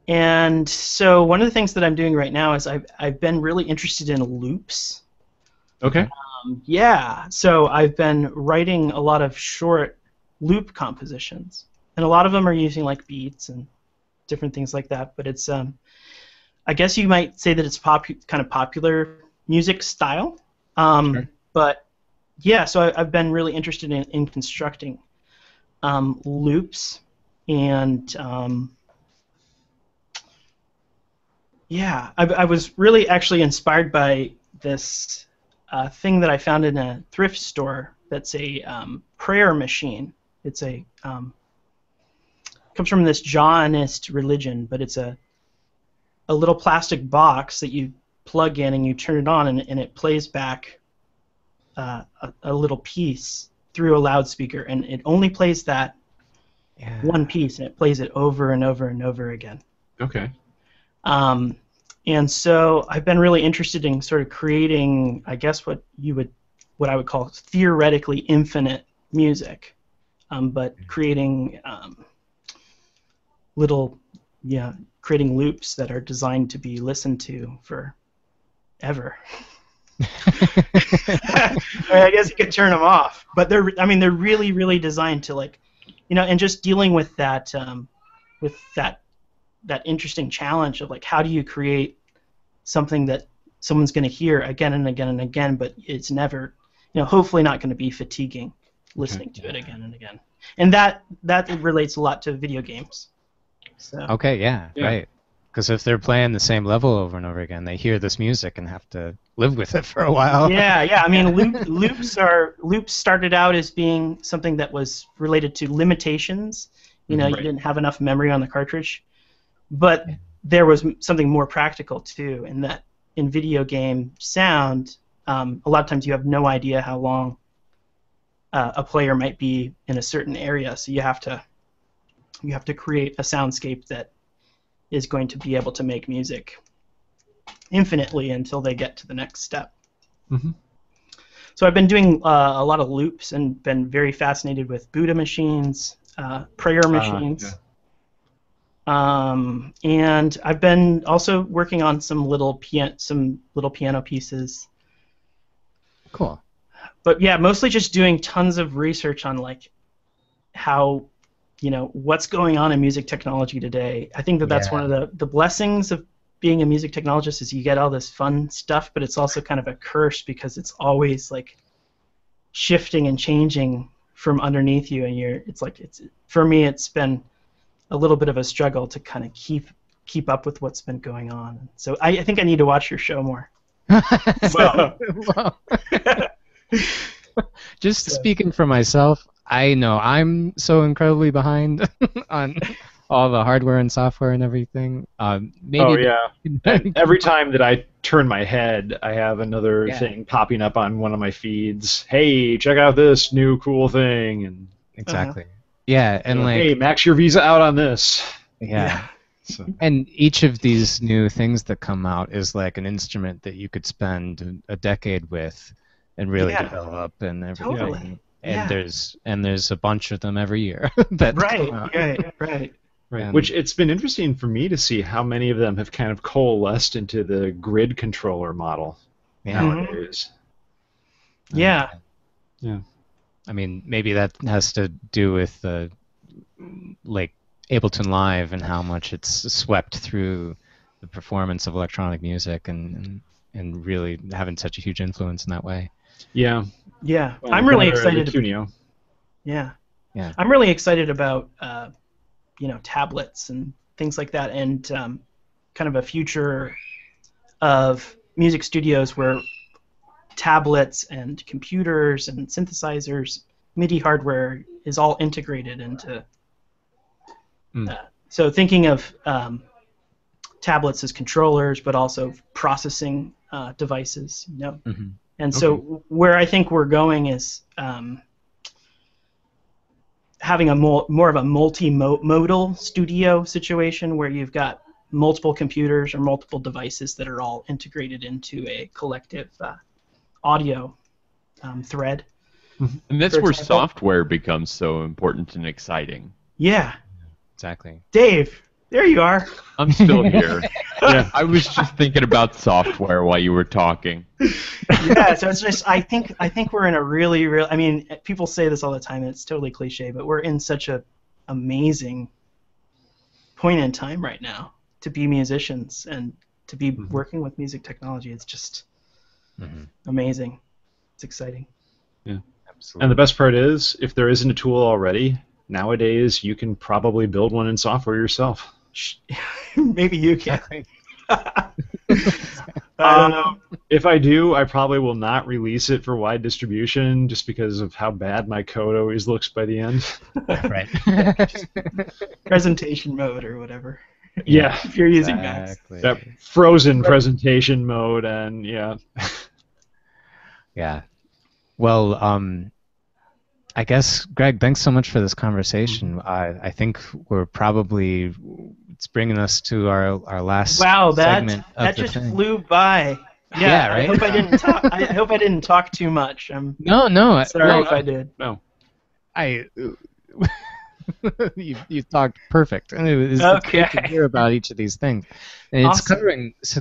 and so one of the things that I'm doing right now is I've been really interested in loops. Okay. So I've been writing a lot of short loop compositions, and a lot of them are using like beats and different things like that. But it's I guess you might say that it's kind of popular music style. Sure. But yeah, so I've been really interested in constructing loops, and I was really actually inspired by this thing that I found in a thrift store that's a prayer machine. It's comes from this Johnist religion, but it's a little plastic box that you plug in and you turn it on, and it plays back a little piece through a loudspeaker, and it only plays that one piece, and it plays it over and over and over again. Okay. And so I've been really interested in sort of creating, I guess, what I would call theoretically infinite music, but creating creating loops that are designed to be listened to forever. I guess you could turn them off, but they're really, really designed to, like, and just dealing with that interesting challenge of, like, how do you create something that someone's going to hear again and again and again, but it's never, hopefully not going to be fatiguing listening to it again and again. And that relates a lot to video games. So. Okay, yeah, right. Because if they're playing the same level over and over again, they hear this music and have to live with it for a while. Yeah. I mean, loops started out as being something that was related to limitations. You didn't have enough memory on the cartridge, but there was something more practical too, in that in video game sound, a lot of times you have no idea how long a player might be in a certain area, so you have to create a soundscape that is going to be able to make music infinitely until they get to the next step. Mm-hmm. So I've been doing a lot of loops and been very fascinated with Buddha machines, prayer machines. And I've been also working on some little piano pieces. Cool. But yeah, mostly just doing tons of research on, like, how, what's going on in music technology today. I think that's one of the blessings of being a music technologist is you get all this fun stuff, but it's also kind of a curse because it's always like shifting and changing from underneath you, and it's for me it's been a little bit of a struggle to kind of keep up with what's been going on. So I think I need to watch your show more. Well, just speaking for myself, I know I'm so incredibly behind on all the hardware and software and everything. Maybe oh yeah. And every time that I turn my head, I have another thing popping up on one of my feeds. Hey, check out this new cool thing, and exactly. Yeah, and like, hey, max your visa out on this. Yeah. So. And each of these new things that come out is like an instrument that you could spend a decade with and really develop and everything. Totally. And there's a bunch of them every year that come out. Right. Which it's been interesting for me to see how many of them have kind of coalesced into the grid controller model nowadays. Yeah. Yeah. I mean, maybe that has to do with like Ableton Live and how much it's swept through the performance of electronic music and really having such a huge influence in that way. Yeah. Yeah. I'm really excited. Yeah. I'm really excited about tablets and things like that, and kind of a future of music studios where tablets and computers and synthesizers, MIDI hardware is all integrated into. So thinking of tablets as controllers, but also processing devices, Mm-hmm. And so where I think we're going is having a more of a multimodal studio situation where you've got multiple computers or multiple devices that are all integrated into a collective audio thread. And that's where software becomes so important and exciting. Yeah. Exactly. Dave, there you are. I'm still here. Yeah, I was just thinking about software while you were talking. Yeah, so it's just I think we're in a really I mean, people say this all the time and it's totally cliche, but we're in such a amazing point in time right now to be musicians and to be working with music technology. It's just amazing. It's exciting. Yeah. Absolutely. And the best part is, if there isn't a tool already, nowadays you can probably build one in software yourself. Maybe you can. If I do, I probably will not release it for wide distribution just because of how bad my code always looks by the end. Right. Presentation mode or whatever. Yeah. If you're using Max. That frozen presentation mode, and yeah. Yeah. Well, I guess, Greg, thanks so much for this conversation. I think we're probably, it's bringing us to our last segment of that the just thing. flew by. Yeah, right? I hope I didn't talk too much. No. Sorry if I did. No. You talked perfect, and it's great to hear about each of these things. And it's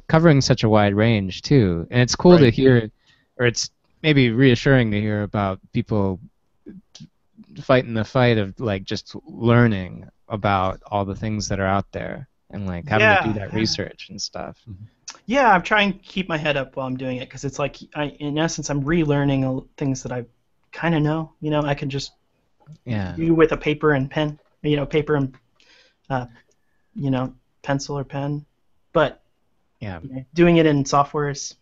covering such a wide range too, and it's cool to hear, or it's maybe reassuring to hear about people fighting the fight of like just learning about all the things that are out there and like having to do that research and stuff. Yeah, I'm trying to keep my head up while I'm doing it because it's like, in essence, I'm relearning things that I kind of know. I can just do with a paper and pen, paper and pencil or pen, but doing it in software is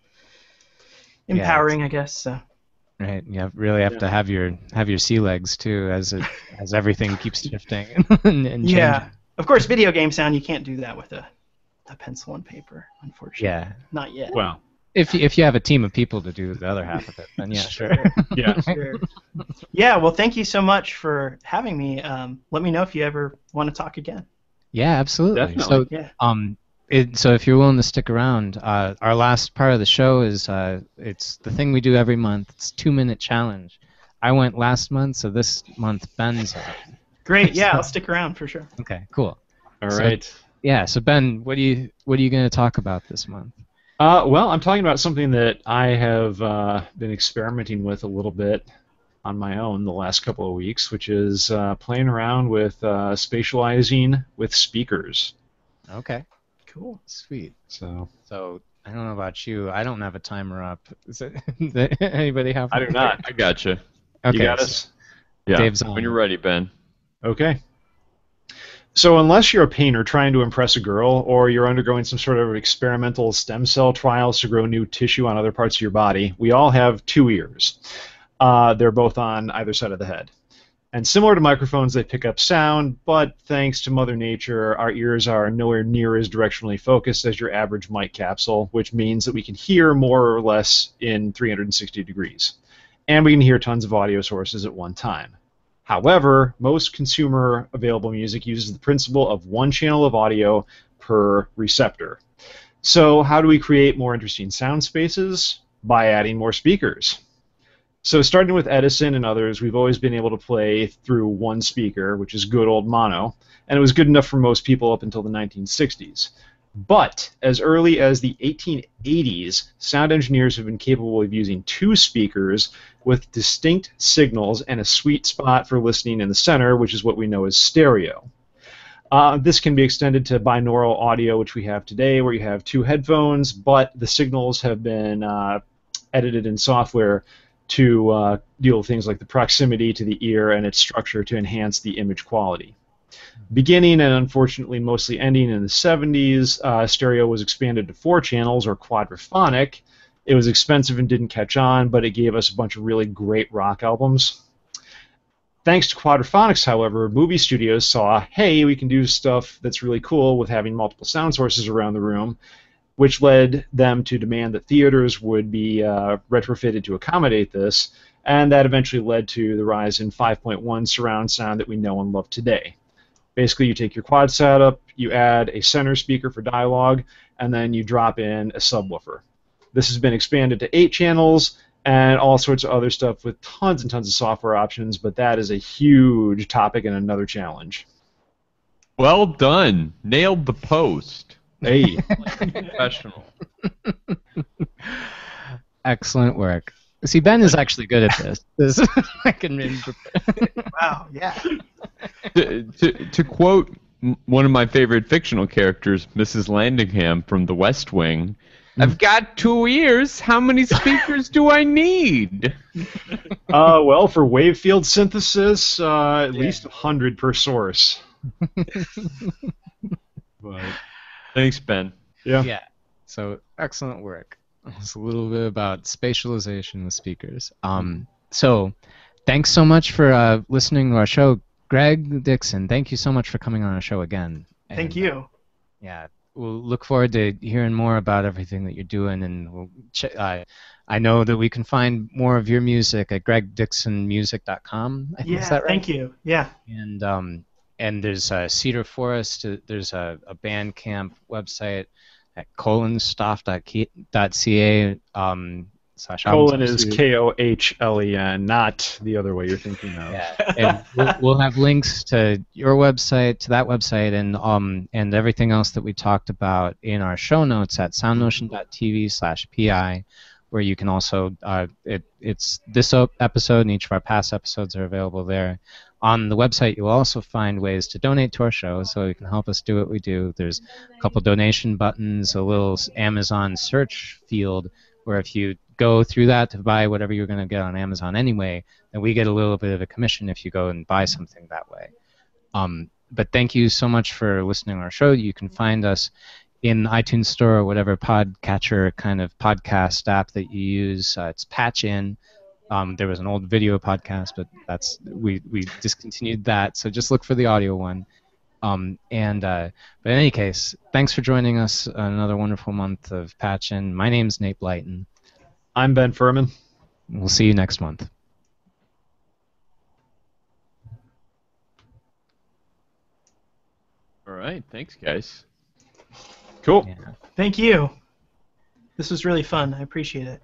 empowering, I guess. So. Right. You really have to have your sea legs too, as everything keeps shifting and changing. Yeah. Of course, video game sound you can't do that with a pencil and paper, unfortunately. Yeah. Not yet. Well, if you have a team of people to do the other half of it, then yeah, sure. Yeah. Sure. Yeah. Well, thank you so much for having me. Let me know if you ever want to talk again. Yeah, absolutely. Definitely. So, so if you're willing to stick around, our last part of the show is it's the thing we do every month. It's 2-minute challenge. I went last month, so this month Ben's up. Great. Yeah, I'll stick around for sure. Okay. Cool. All right. Yeah. So Ben, what are you going to talk about this month? Well, I'm talking about something that I have been experimenting with a little bit on my own the last couple of weeks, which is playing around with spatializing with speakers. Okay. Cool. Sweet. So So I don't know about you. I don't have a timer up. Is it, anybody have? I do not. I gotcha. Okay. You got so us? Yeah. Dave's when on. you're ready, Ben. Okay. So unless you're a painter trying to impress a girl, or you're undergoing some sort of experimental stem cell trials to grow new tissue on other parts of your body, we all have two ears. They're both on either side of the head. And similar to microphones, they pick up sound, but thanks to Mother Nature, our ears are nowhere near as directionally focused as your average mic capsule, which means that we can hear more or less in 360 degrees. And we can hear tons of audio sources at one time. However, most consumer available music uses the principle of one channel of audio per receptor. So how do we create more interesting sound spaces? By adding more speakers. So starting with Edison and others, we've always been able to play through one speaker, which is good old mono, and it was good enough for most people up until the 1960s. But as early as the 1880s, sound engineers have been capable of using two speakers with distinct signals and a sweet spot for listening in the center, which is what we know as stereo. This can be extended to binaural audio, which we have today, where you have two headphones, but the signals have been edited in software to deal with things like the proximity to the ear and its structure to enhance the image quality. Beginning and unfortunately mostly ending in the 70s, stereo was expanded to 4 channels, or quadraphonic. It was expensive and didn't catch on, but it gave us a bunch of really great rock albums. Thanks to quadraphonics, however, movie studios saw, hey, we can do stuff that's really cool with having multiple sound sources around the room, which led them to demand that theaters would be retrofitted to accommodate this, and that eventually led to the rise in 5.1 surround sound that we know and love today. Basically, you take your quad setup, you add a center speaker for dialogue, and then you drop in a subwoofer. This has been expanded to 8 channels and all sorts of other stuff with tons and tons of software options, but that is a huge topic and another challenge. Well done. Nailed the post. Hey. Professional. Excellent work. See, Ben is actually good at this. I can Wow, yeah. To quote one of my favorite fictional characters, Mrs. Landingham from The West Wing, I've got 2 ears. How many speakers do I need? Well, for wave field synthesis, at least 100 per source. But, Thanks, Ben. Yeah. So excellent work. It's a little bit about spatialization with speakers. So thanks so much for listening to our show. Greg Dixon, thank you so much for coming on our show again. Thank you. Yeah, we'll look forward to hearing more about everything that you're doing, and we'll I know that we can find more of your music at gregdixonmusic.com. I think, is that right? Thank you. Yeah. And there's Cedar Forest. There's a Bandcamp website at kolenstoff.ca. Colon is Kohlen, not the other way you're thinking of. Yeah, and we'll have links to your website, to that website, and everything else that we talked about in our show notes at soundnotion.tv/pi, where you can also it's this episode and each of our past episodes are available there. On the website, you'll also find ways to donate to our show, so you can help us do what we do. There's a couple donation buttons, a little Amazon search field, where if you go through that to buy whatever you're going to get on Amazon anyway, then we get a little bit of a commission if you go and buy something that way. But thank you so much for listening to our show. You can find us in iTunes Store or whatever podcatcher kind of podcast app that you use. It's Patch In. There was an old video podcast, but we discontinued that, so just look for the audio one. But in any case, thanks for joining us on another wonderful month of Patch In. My name's Nate Blyton. I'm Ben Furman. We'll see you next month. All right. Thanks, guys. Cool. Yeah. Thank you. This was really fun. I appreciate it.